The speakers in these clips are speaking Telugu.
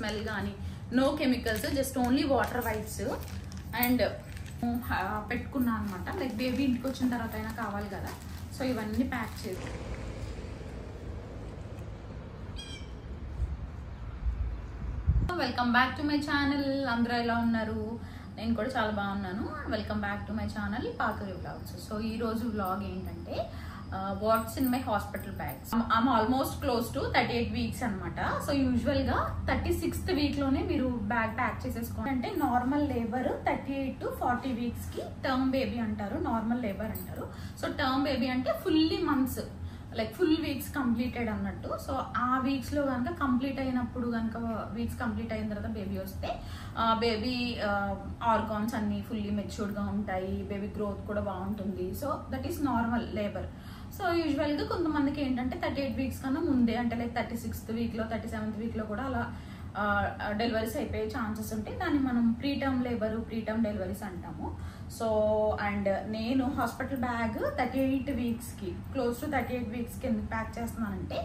స్మెల్ కానీ, no chemicals, just only water wipes. And పెట్టుకున్నాను అనమాట. లైక్ బేబీ ఇంటికి వచ్చిన తర్వాత అయినా కావాలి కదా, సో ఇవన్నీ ప్యాక్ చేసి. Welcome back to my channel. అందరూ ఎలా ఉన్నారు? నేను కూడా చాలా బాగున్నాను. Welcome back to my channel Paturi vlogs. So ఈ రోజు వ్లాగ్ ఏంటంటే what's in my hospital bags. I'm almost close to 38 weeks అనమాట. సో యూజువల్ గా 36th వీక్ లోనే మీరు బ్యాగ్ ప్యాక్ చేసేసుకోండి. అంటే నార్మల్ లేబర్ 38 to 40 వీక్స్ కి టర్మ్ బేబీ అంటారు, నార్మల్ లేబర్ అంటారు. సో టర్మ్ బేబీ అంటే fully months, like full weeks completed అన్నట్టు. సో ఆ వీక్స్ లో కనుక కంప్లీట్ అయినప్పుడు కనుక వీక్స్ కంప్లీట్ అయిన తర్వాత బేబీ వస్తే బేబీ ఆర్గాన్స్ అన్ని ఫుల్లీ మెచ్యూర్డ్ గా ఉంటాయి, బేబీ గ్రోత్ కూడా బాగుంటుంది. So that is normal labour. So usual గా కొంతమందికి ఏంటంటే 38 వీక్స్ కన్నా ముందే, అంటే లైక్ 36th వీక్ లో 37th వీక్ లో కూడా అలా డెలివరీస్ అయిపోయే ఛాన్సెస్ ఉంటాయి. దాన్ని మనం ప్రీటర్మ్ లేబర్, ప్రీటర్మ్ డెలివరీస్ అంటాము. సో అండ్ నేను హాస్పిటల్ బ్యాగ్ 38 వీక్స్ కి, క్లోజ్ టు 38 వీక్స్ కి ఎందుకు ప్యాక్ చేస్తున్నానంటే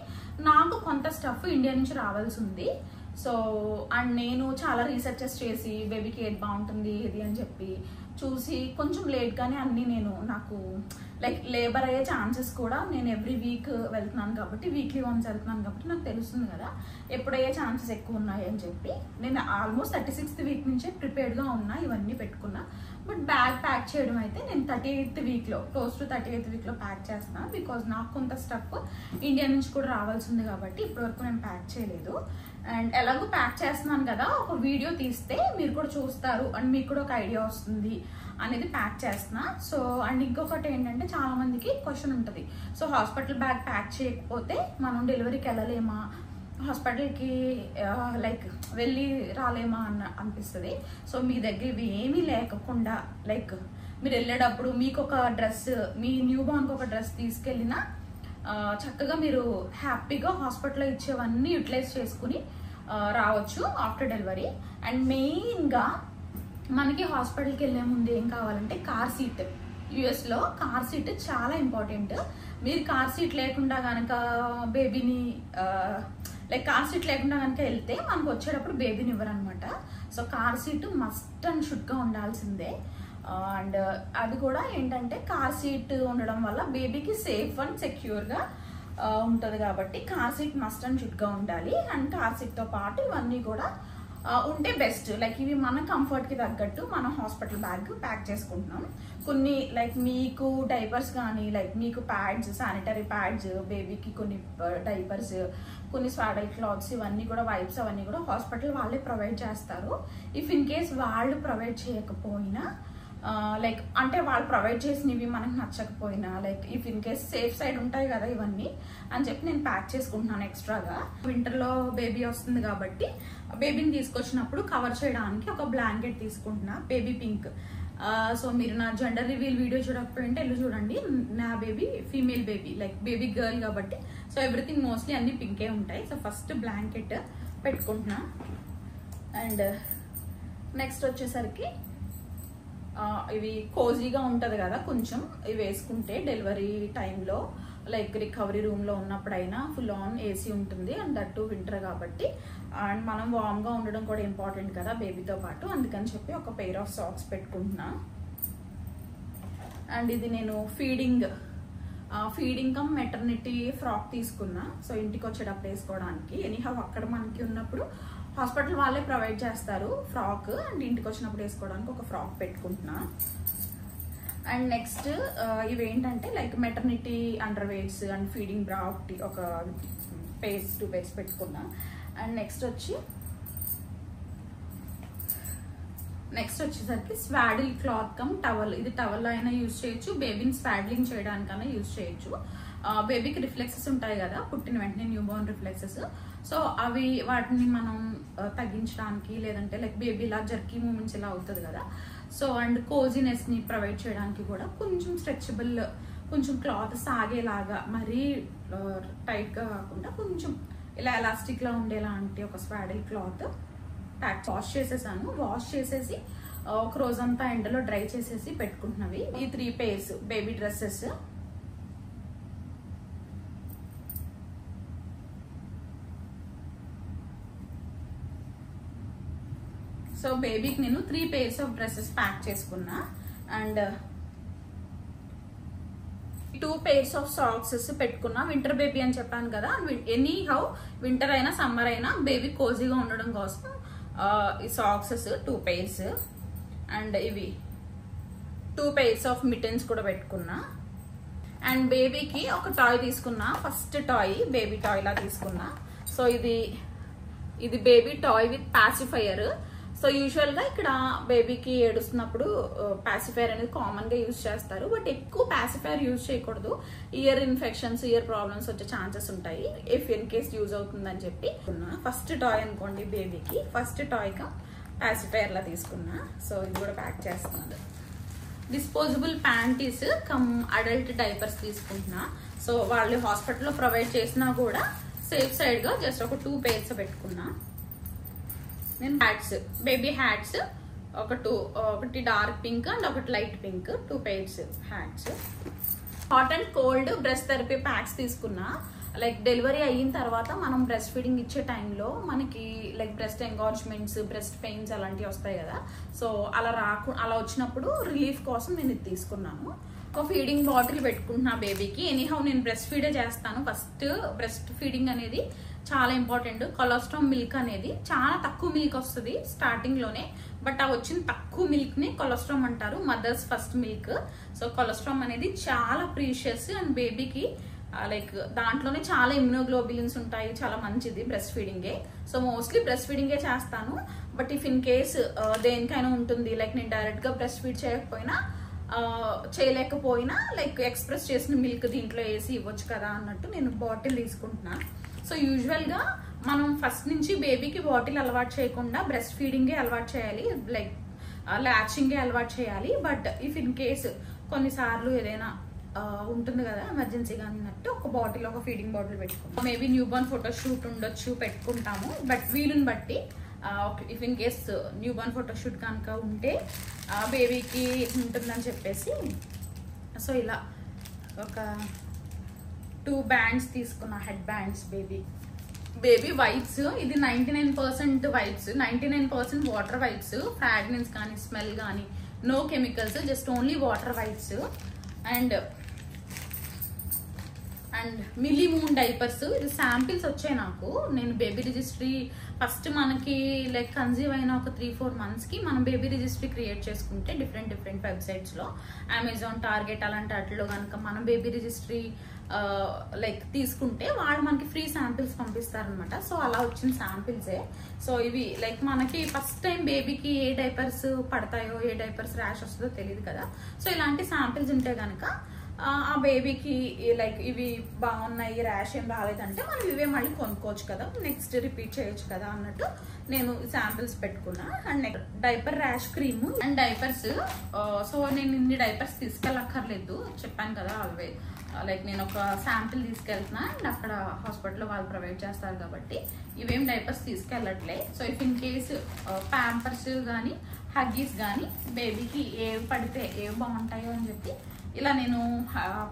నాకు కొంత స్టఫ్ ఇండియా నుంచి రావాల్సి ఉంది. సో అండ్ నేను చాలా రీసెర్చెస్ చేసి బేబీకి ఏది బాగుంటుంది ఏది అని చెప్పి చూసి కొంచెం లేట్గానే అన్నీ నాకు లైక్ లేబర్ అయ్యే ఛాన్సెస్ కూడా నేను ఎవ్రీ వీక్ వెళ్తున్నాను కాబట్టి, వీక్లీ వన్స్ వెళ్తున్నాను కాబట్టి నాకు తెలుస్తుంది కదా ఎప్పుడయ్యే ఛాన్సెస్ ఎక్కువ ఉన్నాయి అని చెప్పి నేను ఆల్మోస్ట్ 36th వీక్ నుంచే ప్రిపేర్డ్గా ఉన్నా, ఇవన్నీ పెట్టుకున్నా. బట్ బ్యాగ్ ప్యాక్ చేయడం అయితే నేను 38th వీక్లో, క్లోజ్ టు 38th వీక్లో ప్యాక్ చేస్తున్నాను. బికాజ్ నాకు కొంత స్టఫ్ ఇండియా నుంచి కూడా రావాల్సి ఉంది కాబట్టి ఇప్పటివరకు నేను ప్యాక్ చేయలేదు. అండ్ ఎలాగో ప్యాక్ చేస్తున్నాను కదా, ఒక వీడియో తీస్తే మీరు కూడా చూస్తారు అండ్ మీకు కూడా ఒక ఐడియా వస్తుంది అనేది ప్యాక్ చేస్తున్నా. సో అండ్ ఇంకొకటి ఏంటంటే చాలా మందికి క్వశ్చన్ ఉంటుంది, సో హాస్పిటల్ బ్యాగ్ ప్యాక్ చేయకపోతే మనం డెలివరీకి వెళ్ళలేమా, హాస్పిటల్కి లైక్ వెళ్ళి రాలేమా అనిపిస్తుంది. సో మీ దగ్గర ఇవి ఏమీ లేకుండా లైక్ మీరు వెళ్ళేటప్పుడు మీకు ఒక డ్రెస్, మీ న్యూ బార్న్కి ఒక డ్రెస్ తీసుకెళ్ళినా చక్కగా మీరు హ్యాపీగా హాస్పిటల్లో ఇచ్చేవన్నీ యూటిలైజ్ చేసుకుని రావచ్చు ఆఫ్టర్ డెలివరీ. అండ్ మెయిన్గా మనకి హాస్పిటల్కి వెళ్ళే ముందు ఏం కావాలంటే కార్ సీట్. యుఎస్లో కార్ సీట్ చాలా ఇంపార్టెంట్. మీరు కార్ సీట్ లేకుండా కనుక బేబీని లైక్ కార్ సీట్ లేకుండా కనుక వెళ్తే మనకు వచ్చేటప్పుడు బేబీని ఇవ్వరు అనమాట. So car seat must and షుడ్గా ఉండాల్సిందే. అండ్ అది కూడా ఏంటంటే కార్ సీట్ ఉండడం వల్ల బేబీకి సేఫ్ అండ్ సెక్యూర్గా ఉంటుంది కాబట్టి కార్ సీట్ మస్ట్ అండ్ షుడ్గా ఉండాలి. అండ్ కార్ సీట్తో పాటు ఇవన్నీ కూడా ఉంటే బెస్ట్. లైక్ ఇవి మన కంఫర్ట్కి తగ్గట్టు మనం హాస్పిటల్ బ్యాగ్ ప్యాక్ చేసుకుంటున్నాం. కొన్ని లైక్ మీకు డైపర్స్ కానీ, లైక్ మీకు ప్యాడ్స్, శానిటరీ ప్యాడ్స్, బేబీకి కొన్ని డైపర్స్, కొన్ని స్వాడల్ క్లాత్స్, ఇవన్నీ కూడా వైప్స్ అవన్నీ కూడా హాస్పిటల్ వాళ్ళే ప్రొవైడ్ చేస్తారు. ఇఫ్ ఇన్ కేస్ వాళ్ళు ప్రొవైడ్ చేయకపోయినా లైక్ అంటే వాళ్ళు ప్రొవైడ్ చేసినవి మనకు నచ్చకపోయినా, like if in case safe side ఉంటాయి కదా ఇవన్నీ అని చెప్పి నేను ప్యాక్ చేసుకుంటున్నాను ఎక్స్ట్రాగా. వింటర్లో బేబీ వస్తుంది కాబట్టి బేబీని తీసుకొచ్చినప్పుడు కవర్ చేయడానికి ఒక బ్లాంకెట్ తీసుకుంటున్నా, బేబీ పింక్. సో మీరు నా జెండర్ రివీల్ వీడియో చూడకపోయింటే వెళ్ళి చూడండి. నా baby female baby, like baby girl కాబట్టి సో ఎవ్రీథింగ్ మోస్ట్లీ అన్ని పింకే ఉంటాయి. సో ఫస్ట్ బ్లాంకెట్ పెట్టుకుంటున్నా. అండ్ నెక్స్ట్ వచ్చేసరికి ఇవి కోజీగా ఉంటుంది కదా కొంచెం, ఇవి వేసుకుంటే డెలివరీ టైంలో లైక్ రికవరీ రూమ్లో ఉన్నప్పుడైనా ఫుల్ ఆన్ ఏసీ ఉంటుంది. అండ్ దట్టు వింటర్ కాబట్టి అండ్ మనం వామ్గా ఉండడం కూడా ఇంపార్టెంట్ కదా బేబీతో పాటు, అందుకని చెప్పి ఒక పెయిర్ ఆఫ్ సాక్స్ పెట్టుకుంటున్నా. అండ్ ఇది నేను ఫీడింగ్ కమ్ మెటర్నిటీ ఫ్రాక్ తీసుకున్నా. సో ఇంటికి వచ్చేటప్పుడు వేసుకోవడానికి. ఎనీహౌ అక్కడ మనకి ఉన్నప్పుడు హాస్పిటల్ వాళ్ళే ప్రొవైడ్ చేస్తారు ఫ్రాక్, అండ్ ఇంటికి వచ్చినప్పుడు వేసుకోవడానికి ఒక ఫ్రాక్ పెట్టుకుంటున్నా. అండ్ నెక్స్ట్ ఇవేంటంటే like maternity underwears and feeding బ్రా ఒకటి, ఒక పేర్స్ 2 పేర్స్ పెట్టుకున్నా. అండ్ నెక్స్ట్ వచ్చేసరికి స్వాడిల్ క్లాత్ కమ్ టవల్. ఇది టవల్ అయినా యూజ్ చేయొచ్చు, బేబీని స్వాడ్లింగ్ చేయడానికైనా యూజ్ చేయొచ్చు. బేబీకి రిఫ్లెక్సెస్ ఉంటాయి కదా పుట్టిన వెంటనే, న్యూ బోర్న్ రిఫ్లెక్సెస్. సో వాటిని మనం తగ్గించడానికి, లేదంటే లైక్ బేబీ ఇలా జర్కీ మూమెంట్స్ ఇలా అవుతుంది కదా, సో అండ్ కోజీనెస్ని ప్రొవైడ్ చేయడానికి కూడా కొంచెం స్ట్రెచబుల్, కొంచెం క్లాత్ సాగేలాగా, మరీ టైట్గా కాకుండా కొంచెం ఇలా ఎలాస్టిక్లా ఉండేలాంటి ఒక స్వాడిల్ క్లాత్ వాష్ చేసేసాను. వాష్ చేసేసి ఒక రోజంతా ఎండలో డ్రై చేసేసి పెట్టుకుంటున్నవి ఈ 3 పేర్స్ బేబీ డ్రెస్సెస్. సో బేబీకి నేను 3 pairs ఆఫ్ డ్రెస్సెస్ ప్యాక్ చేసుకున్నా అండ్ 2 pairs ఆఫ్ సాక్సెస్ పెట్టుకున్నా. వింటర్ బేబీ అని చెప్పాను కదా, ఎనీ హౌ వింటర్ అయినా సమ్మర్ అయినా బేబీ కోజీగా ఉండడం కోసం ఈ సాక్సెస్ 2 pairs అండ్ ఇవి 2 pairs ఆఫ్ మిటన్స్ కూడా పెట్టుకున్నా. అండ్ బేబీకి ఒక టాయ్ తీసుకున్నా, ఫస్ట్ టాయ్ బేబీ టాయ్ లా తీసుకున్నా. సో ఇది baby toy with pacifier. So usual గా ఇక్కడ బేబీకి ఏడుస్తున్నప్పుడు పాసిఫైయర్ అనేది కామన్ గా యూజ్ చేస్తారు, బట్ ఎక్కువ పాసిఫైయర్ యూజ్ చేయకూడదు. ఇయర్ ఇన్ఫెక్షన్స్, ఇయర్ ప్రాబ్లమ్స్ వచ్చే ఛాన్సెస్ ఉంటాయి ఇఫ్ ఇన్ కేస్ యూజ్ అవుతుందని చెప్పి. ఫస్ట్ టాయ్ అనుకోండి బేబీకి, ఫస్ట్ టాయ్ గా పాసిఫైయర్ లా తీసుకున్నా. సో ఇది కూడా ప్యాక్ చేస్తున్నాను. Disposable panties come adult diapers తీసుకుంటున్నా. సో వాళ్ళు హాస్పిటల్లో ప్రొవైడ్ చేసినా కూడా సేఫ్ సైడ్ గా జస్ట్ ఒక 2 pairs పెట్టుకున్నా. నేను హ్యాట్స్, బేబీ హ్యాట్స్ ఒకటి డార్క్ పింక్ అండ్ ఒకటి light pink, 2 pairs hats. Hot and cold breast therapy packs తీసుకున్నా. లైక్ డెలివరీ అయిన తర్వాత మనం బ్రెస్ట్ ఫీడింగ్ ఇచ్చే టైంలో మనకి లైక్ బ్రెస్ట్ ఎంగార్జ్మెంట్స్, బ్రెస్ట్ పెయిన్స్ అలాంటివి వస్తాయి కదా. సో అలా వచ్చినప్పుడు రిలీఫ్ కోసం నేను ఇది తీసుకున్నాను. ఒక ఫీడింగ్ బాటిల్ పెట్టుకుంటున్నా బేబీకి. ఎనీహౌ నేను బ్రెస్ట్ ఫీడే చేస్తాను. ఫస్ట్ బ్రెస్ట్ ఫీడింగ్ అనేది చాలా ఇంపార్టెంట్. కొలెస్ట్రాల్ మిల్క్ అనేది చాలా తక్కువ మిల్క్ వస్తుంది స్టార్టింగ్ లోనే, బట్ ఆ వచ్చిన తక్కువ మిల్క్ ని కొలెస్ట్రాల్ అంటారు, mothers first milk. So cholesterol అనేది చాలా ప్రీషియస్ అండ్ బేబీకి లైక్ దాంట్లోనే చాలా ఇమ్యూనోగ్లోబులిన్స్ ఉంటాయి, చాలా మంచిది బ్రెస్ట్ ఫీడింగే. సో మోస్ట్లీ బ్రెస్ట్ ఫీడింగే చేస్తాను. బట్ ఇఫ్ ఇన్ కేస్ దేనికైనా ఉంటుంది, లైక్ నేను డైరెక్ట్ గా బ్రెస్ట్ ఫీడ్ చేయలేకపోయినా లైక్ ఎక్స్ప్రెస్ చేసిన మిల్క్ దీంట్లో వేసి ఇవ్వచ్చు కదా అన్నట్టు నేను బాటిల్ తీసుకుంటున్నా. సో యూజువల్ గా మనం ఫస్ట్ నుంచి బేబీకి బాటిల్ అలవాటు చేయకుండా బ్రెస్ట్ ఫీడింగే అలవాటు చేయాలి, లైక్ లాచింగే అలవాటు చేయాలి. బట్ ఇఫ్ ఇన్ కేస్ కొన్నిసార్లు ఏదైనా ఉంటుంది కదా ఎమర్జెన్సీగా అన్నట్టు ఒక బాటిల్, ఒక ఫీడింగ్ బాటిల్ పెట్టుకుంటాం. మేబీ న్యూ బోర్న్ ఫోటోషూట్ ఉండొచ్చు, పెట్టుకుంటాము. బట్ వీలుని బట్టి if in case new Born photoshoot కనుక ఉంటే బేబీకి ఉంటుందని చెప్పేసి సో ఇలా ఒక 2 bands తీసుకున్నా, హెడ్ బ్యాండ్స్. బేబీ వైప్స్, ఇది 99% వైప్స్, 99% వాటర్ వైప్స్. ఫ్రాగ్రెన్స్ కానీ స్మెల్ కానీ no chemicals, just only water wipes. And Millie Moon diapers. ఇది శాంపిల్స్ వచ్చాయి నాకు. నేను బేబీ రిజిస్ట్రీ ఫస్ట్ మనకి లైక్ కన్సీవ్ అయిన ఒక 3-4 months కి మనం బేబీ రిజిస్ట్రీ క్రియేట్ చేసుకుంటే డిఫరెంట్ వెబ్సైట్స్ లో, అమెజాన్, టార్గెట్ అలాంటి వాటిలో కనుక మనం బేబీ రిజిస్ట్రీ లైక్ తీసుకుంటే వాళ్ళు మనకి ఫ్రీ శాంపిల్స్ పంపిస్తారనమాట. సో అలా వచ్చిన శాంపిల్సే. సో ఇవి లైక్ మనకి ఫస్ట్ టైం బేబీకి ఏ డైపర్స్ పడతాయో, ఏ డైపర్స్ ర్యాష్ వస్తుందో తెలియదు కదా. సో ఇలాంటి శాంపిల్స్ ఉంటే కనుక ఆ బేబీకి లైక్ ఇవి బాగున్నాయి, ర్యాష్ ఏం రాలేదంటే మనం ఇవే మళ్ళీ కొనుక్కోవచ్చు కదా, నెక్స్ట్ రిపీట్ చేయొచ్చు కదా అన్నట్టు నేను శాంపిల్స్ పెట్టుకున్నా. And next diaper rash cream and diapers. So నేను ఇన్ని డైపర్స్ తీసుకెళ్ళక్కర్లేదు, చెప్పాను కదా ఆల్వే లైక్ నేను ఒక శాంపిల్ తీసుకెళ్తున్నా అండ్ అక్కడ హాస్పిటల్లో వాళ్ళు ప్రొవైడ్ చేస్తారు కాబట్టి ఇవేం డైపర్స్ తీసుకెళ్ళట్లే. So if in case Pampers కానీ హగ్గీస్ కానీ బేబీకి ఏవి పడితే ఏవి బాగుంటాయో అని చెప్పి ఇలా నేను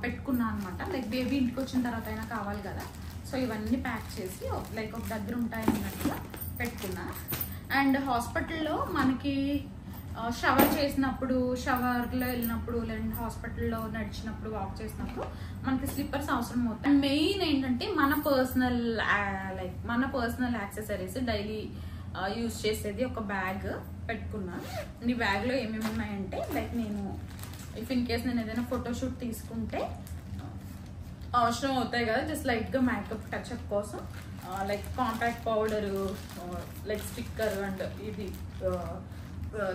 పెట్టుకున్నాను అనమాట. లైక్ బేబీ ఇంటికి వచ్చిన తర్వాత అయినా కావాలి కదా. సో ఇవన్నీ ప్యాక్ చేసి లైక్ ఒక దగ్గర ఉంటాయి అన్నట్టుగా పెట్టుకున్నా. అండ్ హాస్పిటల్లో మనకి షవర్ చేసినప్పుడు, షవర్లో వెళ్ళినప్పుడు, లేదంటే హాస్పిటల్లో నడిచినప్పుడు, వాక్ చేసినప్పుడు మనకి స్లిప్పర్స్ అవసరం అవుతాయి. మెయిన్ ఏంటంటే మన పర్సనల్ యాక్సెసరీస్ డైలీ యూజ్ చేసేది ఒక బ్యాగ్ పెట్టుకున్నా. ఈ బ్యాగ్లో ఏమేమి ఉన్నాయంటే లైక్ నేను ఇఫ్ ఇన్ కేస్ నేను ఏదైనా ఫోటోషూట్ తీసుకుంటే అవసరం అవుతాయి కదా, జస్ట్ లైట్గా మేకప్ టచ్అప్ కోసం like compact powder, like sticker and ఇది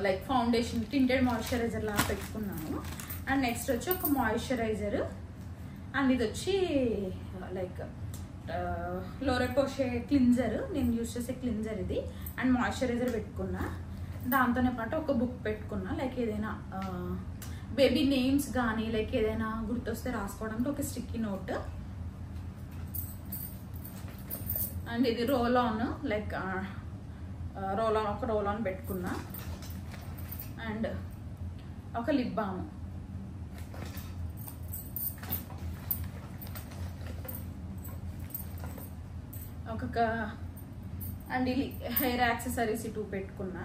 లైక్ ఫౌండేషన్ టింటెడ్ మాయిశ్చరైజర్ లాగా పెట్టుకున్నాను. అండ్ నెక్స్ట్ వచ్చి ఒక మాయిశ్చరైజర్ అండ్ ఇది వచ్చి లైక్ లోరెపోషే క్లిన్జర్, నేను యూజ్ చేసే క్లిన్జర్ ఇది. అండ్ మాయిశ్చరైజర్ పెట్టుకున్నా. దాంతోనే పాటు ఒక బుక్ పెట్టుకున్నా, లైక్ ఏదైనా బేబీ నేమ్స్ కానీ లైక్ ఏదైనా గుర్తొస్తే రాసుకోవడానికి ఒక స్టిక్కీ నోట్. అండ్ ఇది రోల్ ఆన్, లైక్ ఒక రోల్ ఆన్ పెట్టుకున్నా. అండ్ ఒక లిప్ బామ్. అండ్ ఇది హెయిర్ యాక్సెసరీస్ 2 పెట్టుకున్నా.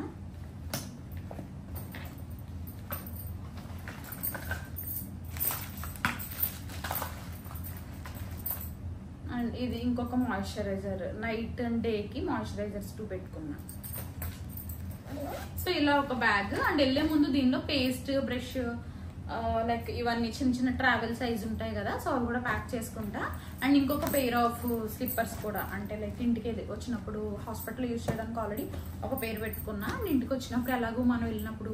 ఇంకొక మాయిశ్చరైజర్, నైట్ అండ్ డేకి మాయిశ్చరైజర్స్ 2 పెట్టుకున్నా. సో ఇలా ఒక బ్యాగ్. అండ్ వెళ్ళే ముందు దీనిలో పేస్ట్, బ్రష్, లైక్ ఇవన్నీ చిన్న చిన్న ట్రావెల్ సైజ్ ఉంటాయి కదా, సో అవి కూడా ప్యాక్ చేసుకుంటా. అండ్ ఇంకొక పెయిర్ ఆఫ్ స్లిప్పర్స్ కూడా, అంటే లైక్ ఇంటికి వచ్చినప్పుడు హాస్పిటల్ యూజ్ చేయడానికి ఆల్రెడీ ఒక పేరు పెట్టుకున్నా. అండ్ ఇంటికి వచ్చినప్పుడు ఎలాగో మనం వెళ్ళినప్పుడు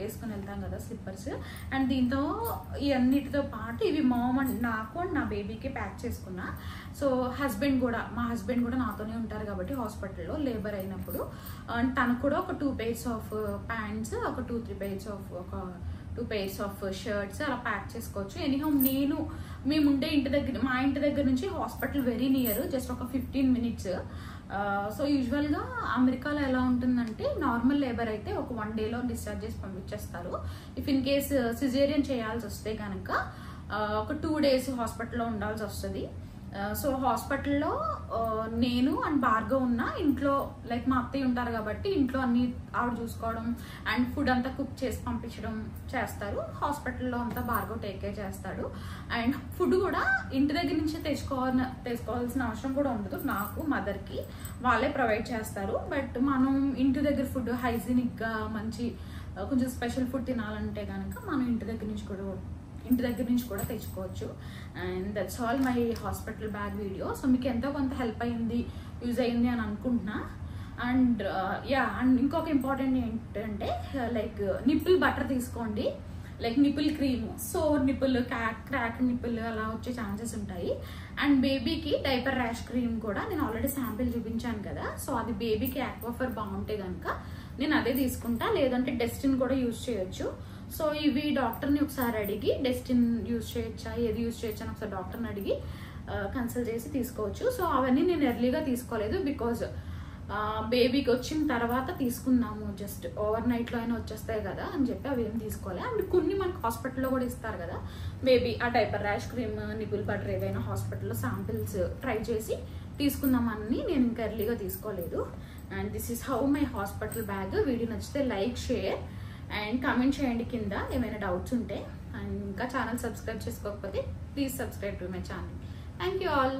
వేసుకుని వెళ్తాం కదా స్లిప్పర్స్. అండ్ దీంతో ఈ అన్నిటితో పాటు ఇవి మామ్ అండ్ నాకు అండ్ నా బేబీకి ప్యాక్ చేసుకున్నా. సో హస్బెండ్ కూడా, మా హస్బెండ్ కూడా నాతోనే ఉంటారు కాబట్టి హాస్పిటల్లో లేబర్ అయినప్పుడు. అండ్ తనకు కూడా ఒక 2 pairs ఆఫ్ ప్యాంట్స్, ఒక 2-3 pairs ఆఫ్, ఒక 2 pairs ఆఫ్ షర్ట్స్ అలా ప్యాక్ చేసుకోవచ్చు. ఎనీహౌ మేము ఉండే మా ఇంటి దగ్గర నుంచి హాస్పిటల్ వెరీ నియర్, జస్ట్ ఒక 15 minutes. సో యూజువల్గా అమెరికాలో ఎలా ఉంటుందంటే నార్మల్ లేబర్ అయితే ఒక 1 dayలో డిశ్చార్జ్ చేసి పంపించేస్తారు. ఇఫ్ ఇన్ కేస్ సిజేరియన్ చేయాల్సి వస్తే కనుక ఒక 2 days హాస్పిటల్లో ఉండాల్సి వస్తుంది. సో హాస్పిటల్లో నేను అండ్ భార్గవ్ ఉన్న ఇంట్లో, లైక్ మా అత్తయ్య ఉంటారు కాబట్టి ఇంట్లో అన్ని ఆవిడ చూసుకోవడం అండ్ ఫుడ్ అంతా కుక్ చేసి పంపించడం చేస్తారు. హాస్పిటల్లో అంతా భార్గవ్ టేక్ కేర్ చేస్తాడు. అండ్ ఫుడ్ కూడా ఇంటి దగ్గర నుంచి తెచ్చుకోవాల్సిన అవసరం కూడా ఉండదు. నాకు, మదర్కి వాళ్ళే ప్రొవైడ్ చేస్తారు. బట్ మనం ఇంటి దగ్గర ఫుడ్ హైజీనిక్గా మంచి కొంచెం స్పెషల్ ఫుడ్ తినాలంటే కనుక మనం ఇంటి దగ్గర నుంచి కూడా తెచ్చుకోవచ్చు. And that's all my hospital bag video. So మీకు ఎంతో కొంత హెల్ప్ అయింది, యూజ్ అయింది అని అనుకుంటున్నా. అండ్ అండ్ ఇంకొక ఇంపార్టెంట్ ఏంటంటే లైక్ నిప్పుల్ బటర్ తీసుకోండి, like nipple cream. So nipple crack nipple అలా వచ్చే ఛాన్సెస్ ఉంటాయి. అండ్ బేబీకి డైపర్ ర్యాష్ క్రీమ్ కూడా నేను ఆల్రెడీ శాంపిల్ చూపించాను కదా, సో అది బేబీకి ఆక్వాఫర్ బాగుంటే కనుక నేను అదే తీసుకుంటా. లేదంటే డెస్టిన్ కూడా యూజ్ చేయొచ్చు. సో ఇవి డాక్టర్ని ఒకసారి అడిగి డెస్టిన్ యూజ్ చేయొచ్చా, ఏది యూజ్ చేయొచ్చా అని ఒకసారి డాక్టర్ని అడిగి కన్సల్ట్ చేసి తీసుకోవచ్చు. సో అవన్నీ నేను ఎర్లీగా తీసుకోలేదు, బికాజ్ బేబీకి వచ్చిన తర్వాత తీసుకున్నాము, జస్ట్ ఓవర్ నైట్లో అయినా వచ్చేస్తాయి కదా అని చెప్పి అవి ఏం తీసుకోవాలి. అండ్ కొన్ని మనకు హాస్పిటల్లో కూడా ఇస్తారు కదా బేబీ, ఆ diaper rash cream, nipple butter ఏదైనా హాస్పిటల్లో శాంపిల్స్ ట్రై చేసి తీసుకుందామని నేను ఇంకా ఎర్లీగా తీసుకోలేదు. And this is how my hospital bag. Video నచ్చితే లైక్, షేర్ అండ్ కామెంట్ చేయండి కింద ఏమైనా డౌట్స్ ఉంటే. అండ్ ఇంకా ఛానల్ సబ్స్క్రైబ్ చేసుకోకపోతే please subscribe to my channel. Thank you all.